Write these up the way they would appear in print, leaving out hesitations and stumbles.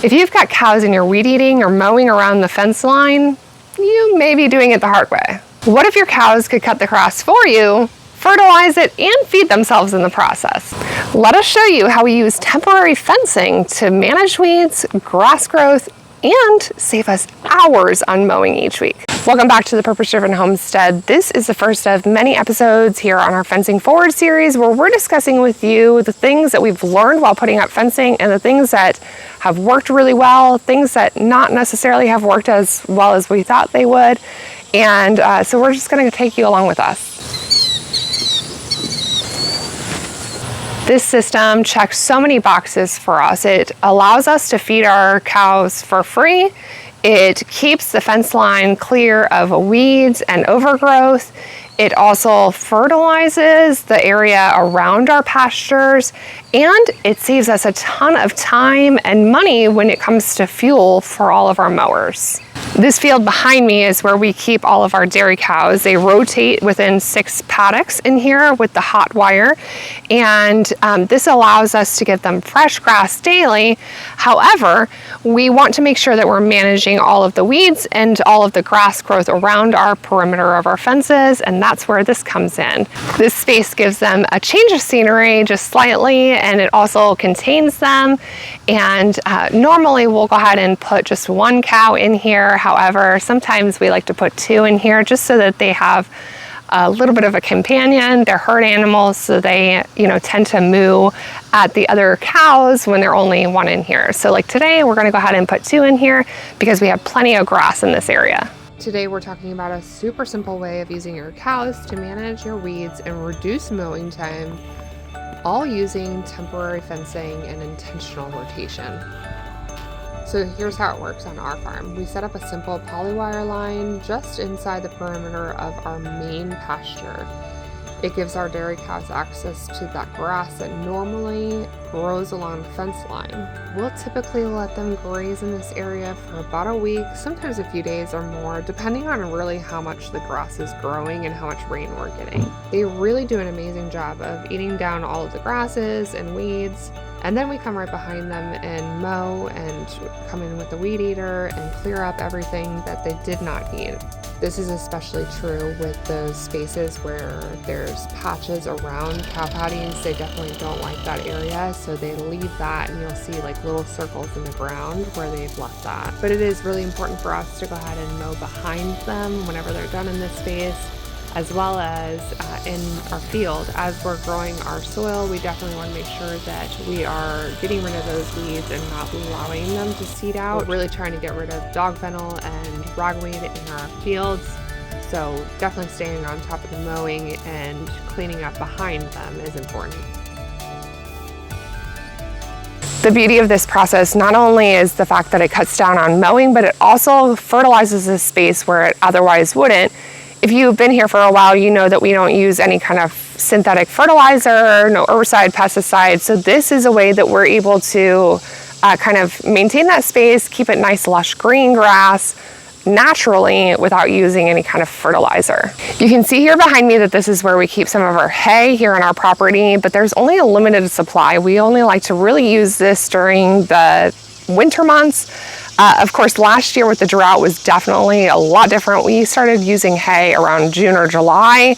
If you've got cows and you're weed eating or mowing around the fence line, you may be doing it the hard way. What if your cows could cut the grass for you, fertilize it, and feed themselves in the process? Let us show you how we use temporary fencing to manage weeds, grass growth, and save us hours on mowing each week. Welcome back to the Purpose-Driven Homestead. This is the first of many episodes here on our Fencing Forward series, where we're discussing with you the things that we've learned while putting up fencing and the things that have worked really well, things that not necessarily have worked as well as we thought they would. And so we're just going to take you along with us. This system checks so many boxes for us. It allows us to feed our cows for free. It keeps the fence line clear of weeds and overgrowth. It also fertilizes the area around our pastures, and it saves us a ton of time and money when it comes to fuel for all of our mowers. This field behind me is where we keep all of our dairy cows. They rotate within 6 paddocks in here with the hot wire, and this allows us to give them fresh grass daily. However, we want to make sure that we're managing all of the weeds and all of the grass growth around our perimeter of our fences, and that's where this comes in. This space gives them a change of scenery just slightly, and it also contains them. And normally we'll go ahead and put just 1 cow in here. However, sometimes we like to put 2 in here just so that they have a little bit of a companion. They're herd animals, so they, tend to moo at the other cows when they're only 1 in here. So like today, we're gonna go ahead and put 2 in here because we have plenty of grass in this area. Today, we're talking about a super simple way of using your cows to manage your weeds and reduce mowing time, all using temporary fencing and intentional rotation. So here's how it works on our farm. We set up a simple polywire line just inside the perimeter of our main pasture. It gives our dairy cows access to that grass that normally grows along the fence line. We'll typically let them graze in this area for about a week, sometimes a few days or more, depending on really how much the grass is growing and how much rain we're getting. They really do an amazing job of eating down all of the grasses and weeds. And then we come right behind them and mow and come in with the weed eater and clear up everything that they did not need. This is especially true with those spaces where there's patches around cow patties. They definitely don't like that area, so they leave that, and you'll see like little circles in the ground where they've left that. But it is really important for us to go ahead and mow behind them whenever they're done in this space, as well as in our field. As we're growing our soil, we definitely want to make sure that we are getting rid of those weeds and not allowing them to seed out. We're really trying to get rid of dog fennel and ragweed in our fields, so definitely staying on top of the mowing and cleaning up behind them is important. The beauty of this process not only is the fact that it cuts down on mowing, but it also fertilizes a space where it otherwise wouldn't. If you've been here for a while, you know that we don't use any kind of synthetic fertilizer, no herbicide, pesticide. So this is a way that we're able to kind of maintain that space, keep it nice, lush green grass naturally without using any kind of fertilizer. You can see here behind me that this is where we keep some of our hay here on our property, but there's only a limited supply. We only like to really use this during the winter months. Of course, last year with the drought was definitely a lot different. We started using hay around June or July.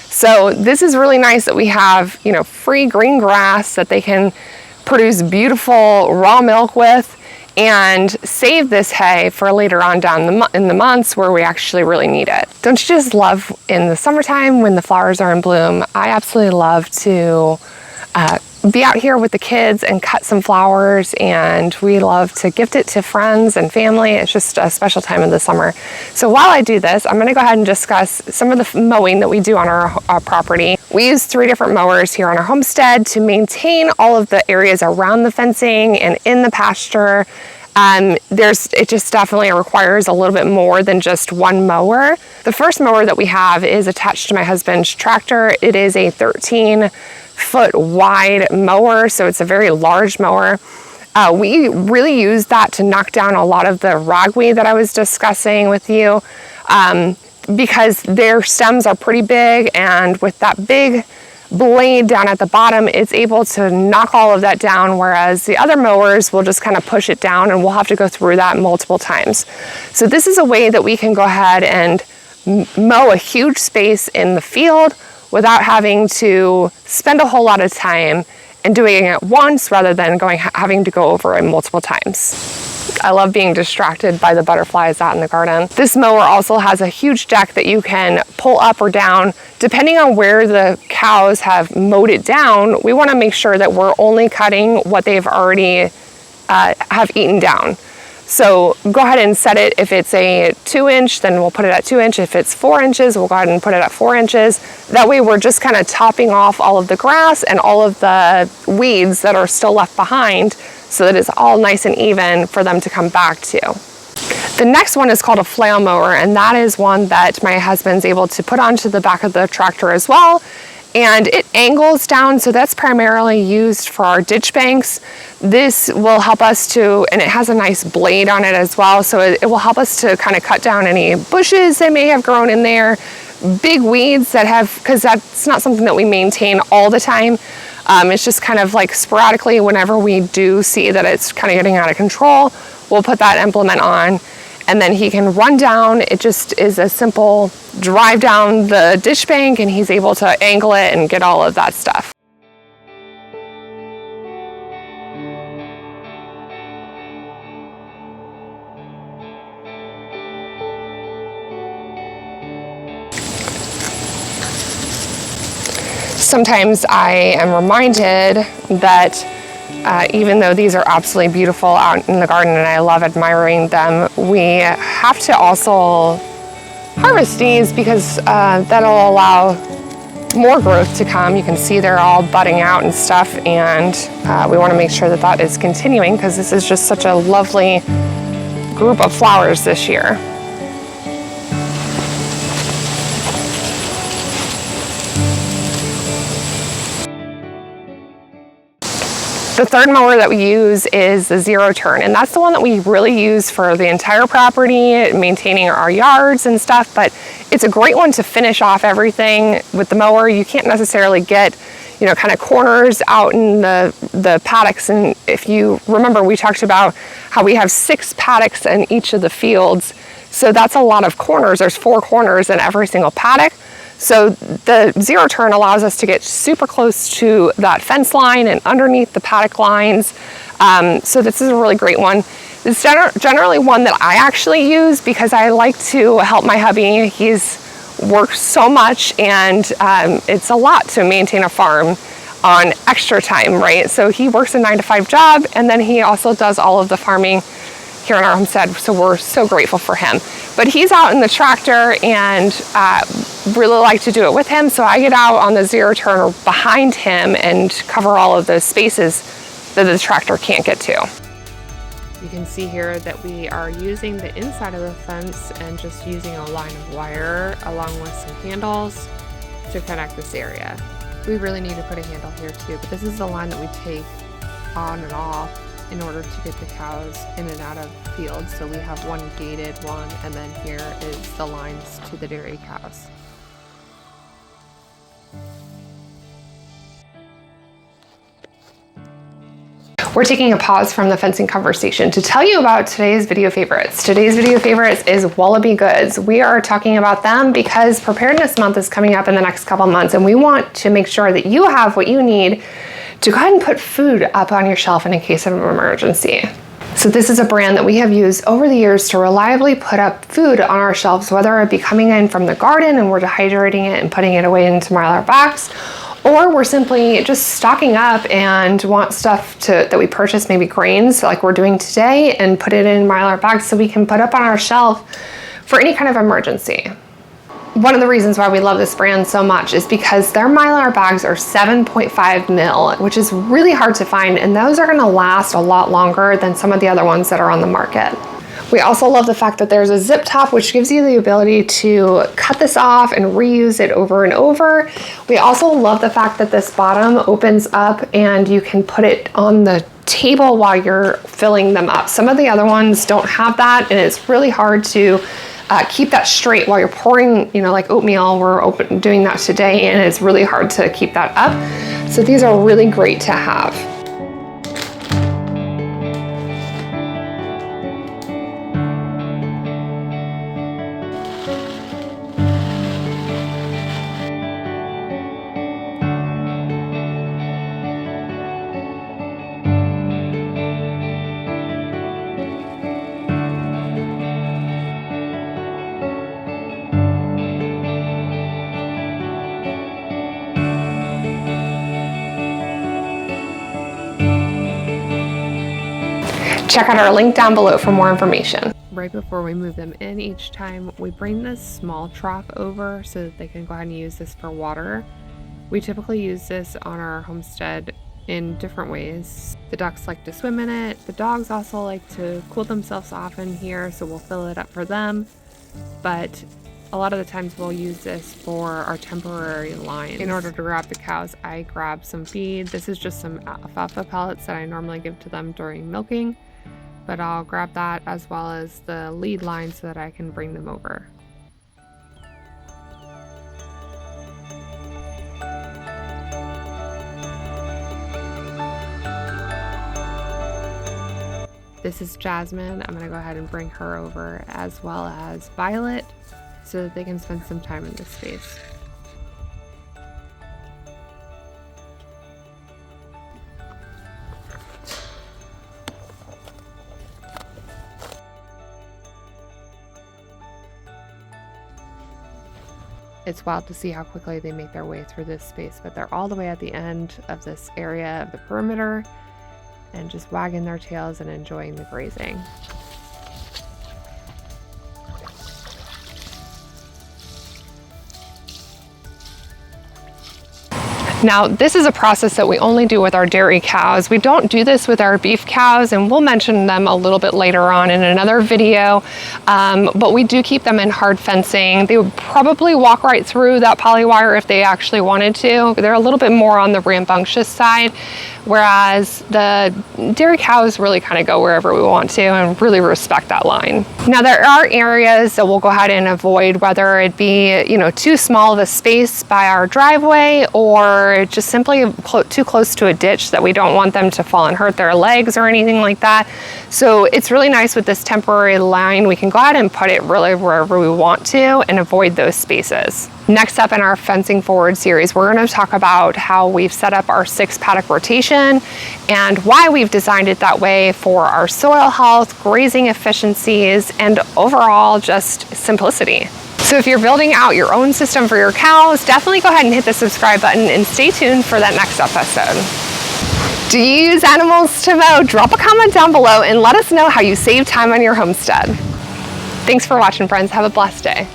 So this is really nice that we have, free green grass that they can produce beautiful raw milk with and save this hay for later on down in the months where we actually really need it. Don't you just love in the summertime when the flowers are in bloom? I absolutely love to be out here with the kids and cut some flowers, and we love to gift it to friends and family. It's just a special time of the summer. So while I do this, I'm going to go ahead and discuss some of the mowing that we do on our property. We use 3 different mowers here on our homestead to maintain all of the areas around the fencing and in the pasture. It just definitely requires a little bit more than just 1 mower. The first mower that we have is attached to my husband's tractor. It is a 13-foot wide mower, so it's a very large mower. We really use that to knock down a lot of the ragweed that I was discussing with you, because their stems are pretty big, and with that big blade down at the bottom, it's able to knock all of that down, whereas the other mowers will just kind of push it down, and we'll have to go through that multiple times. So this is a way that we can go ahead and mow a huge space in the field without having to spend a whole lot of time and doing it once rather than having to go over it multiple times. I love being distracted by the butterflies out in the garden. This mower also has a huge deck that you can pull up or down. Depending on where the cows have mowed it down, we want to make sure that we're only cutting what they've already have eaten down. So go ahead and set it. If it's a 2-inch, then we'll put it at 2 inch. If it's 4 inches, we'll go ahead and put it at 4 inches. That way we're just kind of topping off all of the grass and all of the weeds that are still left behind, so that it's all nice and even for them to come back to. The next one is called a flail mower, and that is one that my husband's able to put onto the back of the tractor as well. And it angles down, so that's primarily used for our ditch banks. This will help us to, and it has a nice blade on it as well, so it will help us to kind of cut down any bushes that may have grown in there, big weeds that have, because that's not something that we maintain all the time. It's just kind of like sporadically whenever we do see that it's kind of getting out of control, we'll put that implement on, and then he can run down. It just is a simple drive down the ditch bank, and he's able to angle it and get all of that stuff. Sometimes I am reminded that even though these are absolutely beautiful out in the garden and I love admiring them, we have to also harvest these because that'll allow more growth to come. You can see they're all budding out and stuff, and we want to make sure that that is continuing because this is just such a lovely group of flowers this year. The third mower that we use is the 0-turn, and that's the one that we really use for the entire property, maintaining our yards and stuff, but it's a great one to finish off everything with the mower. You can't necessarily get, you know, kind of corners out in the paddocks, and if you remember, we talked about how we have 6 paddocks in each of the fields, so that's a lot of corners. There's 4 corners in every single paddock. So the 0-turn allows us to get super close to that fence line and underneath the paddock lines. So this is a really great one. It's generally one that I actually use because I like to help my hubby. He's worked so much, and it's a lot to maintain a farm on extra time, right? So he works a 9-to-5 job, and then he also does all of the farming here in our homestead, so we're so grateful for him. But he's out in the tractor, and really like to do it with him, so I get out on the 0-turn behind him and cover all of those spaces that the tractor can't get to. You can see here that we are using the inside of the fence and just using a line of wire along with some handles to connect this area. We really need to put a handle here too, but this is the line that we take on and off in order to get the cows in and out of fields. So we have one gated one, and then here is the lines to the dairy cows. We're taking a pause from the fencing conversation to tell you about today's video favorites. Today's video favorites is Wallaby Goods. We are talking about them because Preparedness Month is coming up in the next couple months, and we want to make sure that you have what you need to go ahead and put food up on your shelf in case of an emergency. So this is a brand that we have used over the years to reliably put up food on our shelves, whether it be coming in from the garden and we're dehydrating it and putting it away into Mylar bags, or we're simply just stocking up and want stuff that we purchase, maybe grains like we're doing today, and put it in Mylar bags so we can put up on our shelf for any kind of emergency. One of the reasons why we love this brand so much is because their Mylar bags are 7.5 mil, which is really hard to find, and those are gonna last a lot longer than some of the other ones that are on the market. We also love the fact that there's a zip top, which gives you the ability to cut this off and reuse it over and over. We also love the fact that this bottom opens up and you can put it on the table while you're filling them up. Some of the other ones don't have that, and it's really hard to keep that straight while you're pouring, like oatmeal. We're doing that today, and it's really hard to keep that up. So these are really great to have. Check out our link down below for more information. Right before we move them in each time, we bring this small trough over so that they can go ahead and use this for water. We typically use this on our homestead in different ways. The ducks like to swim in it. The dogs also like to cool themselves off in here, so we'll fill it up for them. But a lot of the times we'll use this for our temporary lines. In order to grab the cows, I grab some feed. This is just some alfalfa pellets that I normally give to them during milking, but I'll grab that as well as the lead line so that I can bring them over. This is Jasmine. I'm gonna go ahead and bring her over, as well as Violet, so that they can spend some time in this space. It's wild to see how quickly they make their way through this space, but they're all the way at the end of this area of the perimeter and just wagging their tails and enjoying the grazing. Now, this is a process that we only do with our dairy cows. We don't do this with our beef cows, and we'll mention them a little bit later on in another video, but we do keep them in hard fencing. They would probably walk right through that polywire if they actually wanted to. They're a little bit more on the rambunctious side, whereas the dairy cows really kind of go wherever we want to and really respect that line. Now, there are areas that we'll go ahead and avoid, whether it be, too small of a space by our driveway, or just simply too close to a ditch that we don't want them to fall and hurt their legs or anything like that. So it's really nice with this temporary line. We can go ahead and put it really wherever we want to and avoid those spaces. Next up in our Fencing Forward series, we're going to talk about how we've set up our 6 paddock rotation and why we've designed it that way for our soil health, grazing efficiencies, and overall just simplicity. So if you're building out your own system for your cows, definitely go ahead and hit the subscribe button and stay tuned for that next episode. Do you use animals to mow? Drop a comment down below and let us know how you save time on your homestead. Thanks for watching, friends. Have a blessed day.